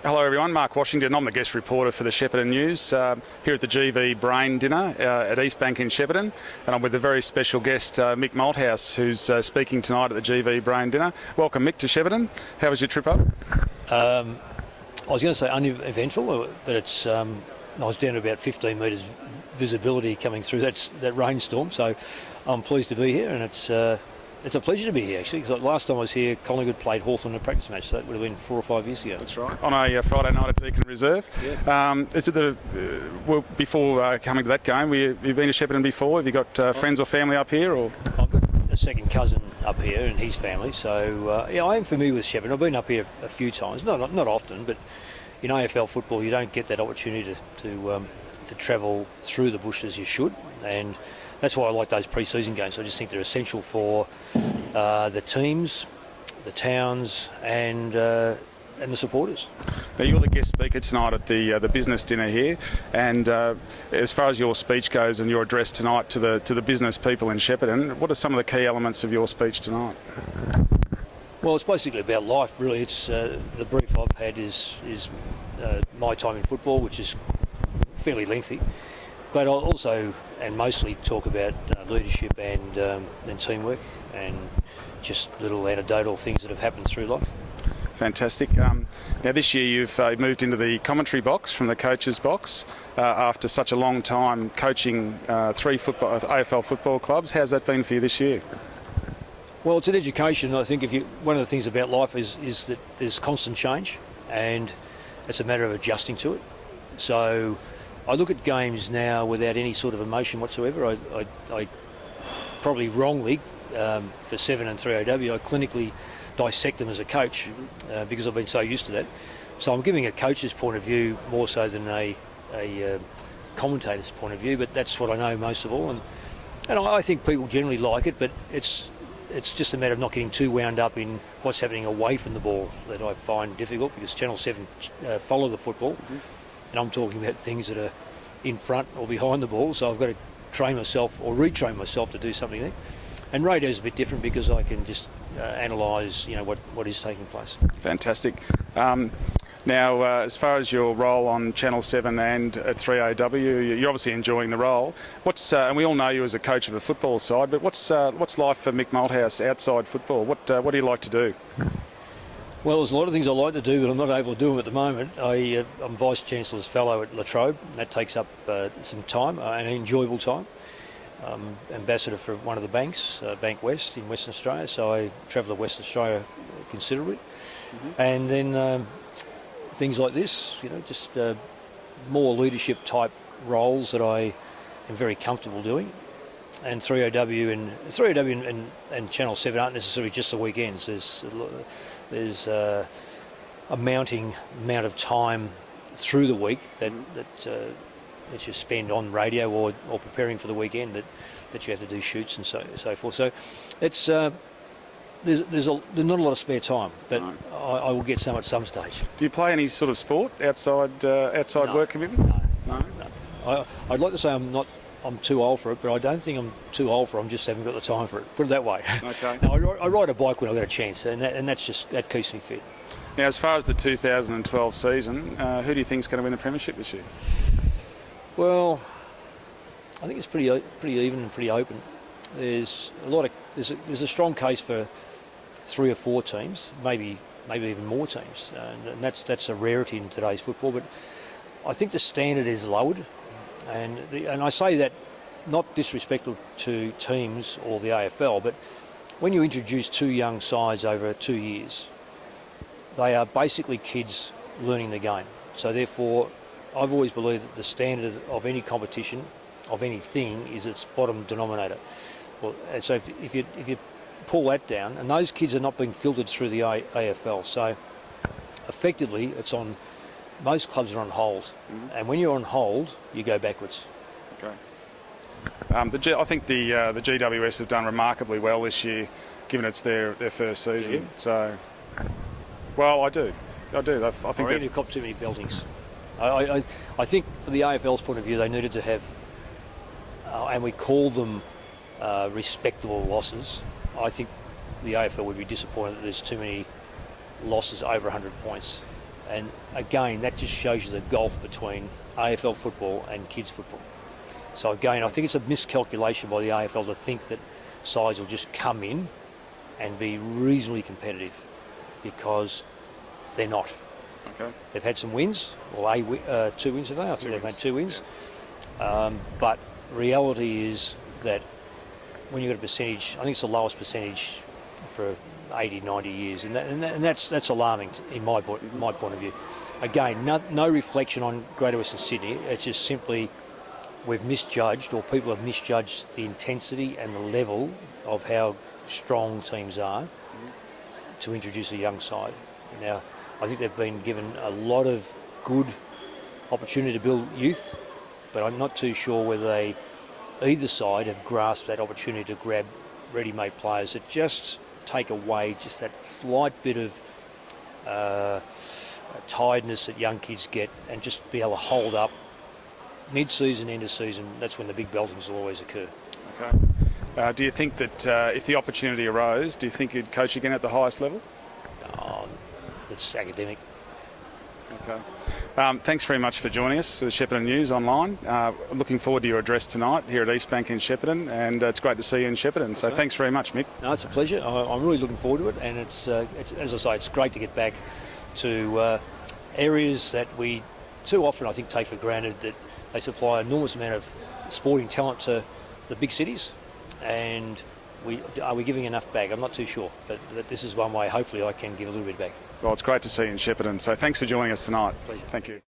Hello everyone, Mark Washington. I'm the guest reporter for the Shepparton News here at the GV Brain Dinner at East Bank in Shepparton, and I'm with a very special guest, Mick Malthouse, who's speaking tonight at the GV Brain Dinner. Welcome, Mick, to Shepparton. How was your trip up? I was going to say uneventful, but it's I was down to about 15 metres visibility coming through that rainstorm, so I'm pleased to be here, and it's a pleasure to be here, actually, because last time I was here, Collingwood played Hawthorn in a practice match, so that would have been 4 or 5 years ago. That's right. On a Friday night at Deakin Reserve. Yeah. Is it before coming to that game, have you been to Shepparton before? Have you got friends or family up here? Or I've got a second cousin up here and his family, so I am familiar with Shepparton. I've been up here a few times, not often, but in AFL football you don't get that opportunity to travel through the bush as you should, and that's why I like those pre-season games. I just think they're essential for the teams, the towns, and the supporters. Now, you're the guest speaker tonight at the business dinner here, and as far as your speech goes and your address tonight to the business people in Shepparton, what are some of the key elements of your speech tonight? Well, it's basically about life, really. It's the brief I've had is my time in football, which is fairly lengthy. But I'll also and mostly talk about leadership and teamwork and just little anecdotal things that have happened through life. Fantastic. Now this year you've moved into the commentary box from the coach's box after such a long time coaching three AFL football clubs. How's that been for you this year? Well, it's an education. I think one of the things about life is that there's constant change, and it's a matter of adjusting to it. So I look at games now without any sort of emotion whatsoever. I probably wrongly, for 7 and 3AW, I clinically dissect them as a coach because I've been so used to that. So I'm giving a coach's point of view more so than a commentator's point of view, but that's what I know most of all. And I think people generally like it, but it's just a matter of not getting too wound up in what's happening away from the ball that I find difficult, because Channel 7 follow the football. Mm-hmm. And I'm talking about things that are in front or behind the ball, so I've got to train myself or retrain myself to do something there. And radio's a bit different because I can just analyse, what is taking place. Fantastic. Now, as far as your role on Channel 7 and at 3AW, you're obviously enjoying the role. And we all know you as a coach of a football side, but what's life for Mick Malthouse outside football? What do you like to do? Well, there's a lot of things I like to do, but I'm not able to do them at the moment. I'm Vice-Chancellor's Fellow at La Trobe. That takes up some time, an enjoyable time. Ambassador for one of the banks, Bank West in Western Australia, so I travel to Western Australia considerably. Mm-hmm. And then things like this, just more leadership type roles that I am very comfortable doing. And 3AW and Channel 7 aren't necessarily just the weekends. There's a mounting amount of time through the week that you spend on radio or preparing for the weekend that you have to do shoots and so forth. So it's there's not a lot of spare time, but no. I will get some at some stage. Do you play any sort of sport outside work commitments? No. I'd like to say I'm too old for it, but I don't think I'm too old for it. I just haven't got the time for it. Put it that way. Okay. No, I ride a bike when I get a chance, and that keeps me fit. Now, as far as the 2012 season, who do you think is going to win the premiership this year? Well, I think it's pretty even and pretty open. There's a strong case for 3 or 4 teams, maybe even more teams, and that's a rarity in today's football. But I think the standard is lowered. And I say that not disrespectful to teams or the AFL, but when you introduce 2 young sides over 2 years, they are basically kids learning the game. So therefore, I've always believed that the standard of any competition, of anything, is its bottom denominator. Well, and so if you pull that down, and those kids are not being filtered through the AFL, so effectively it's on. Most clubs are on hold, and when you're on hold, you go backwards. Okay. I think the GWS have done remarkably well this year, given it's their first season. So, well, I do. I think they've copped too many beltings. I think, for the AFL's point of view, they needed to have, and we call them respectable losses. I think the AFL would be disappointed that there's too many losses over 100 points. And again, that just shows you the gulf between AFL football and kids football. So again, I think it's a miscalculation by the AFL to think that sides will just come in and be reasonably competitive, because they're not. Okay. They've had some wins, or 2 wins have they? I think they've had 2 wins. But reality is that when you've got a percentage, I think it's the lowest percentage for 80, 90 years, and that's alarming in my point of view. Again, no reflection on Greater Western Sydney. It's just simply we've misjudged, or people have misjudged, the intensity and the level of how strong teams are to introduce a young side. Now, I think they've been given a lot of good opportunity to build youth, but I'm not too sure whether either side have grasped that opportunity to grab ready-made players that just take away just that slight bit of tiredness that young kids get, and just be able to hold up mid-season, end of season. That's when the big beltings will always occur. Okay. Do you think that if the opportunity arose, do you think you'd coach again at the highest level? It's academic. Okay. Thanks very much for joining us for the Shepparton News online. Looking forward to your address tonight here at East Bank in Shepparton, and it's great to see you in Shepparton. So thanks very much, Mick. No, it's a pleasure. I'm really looking forward to it, and it's as I say, it's great to get back to areas that we too often, I think, take for granted, that they supply an enormous amount of sporting talent to the big cities, and are we giving enough back? I'm not too sure, but this is one way hopefully I can give a little bit back. Well, it's great to see you in Shepparton. So thanks for joining us tonight. Pleasure. Thank you.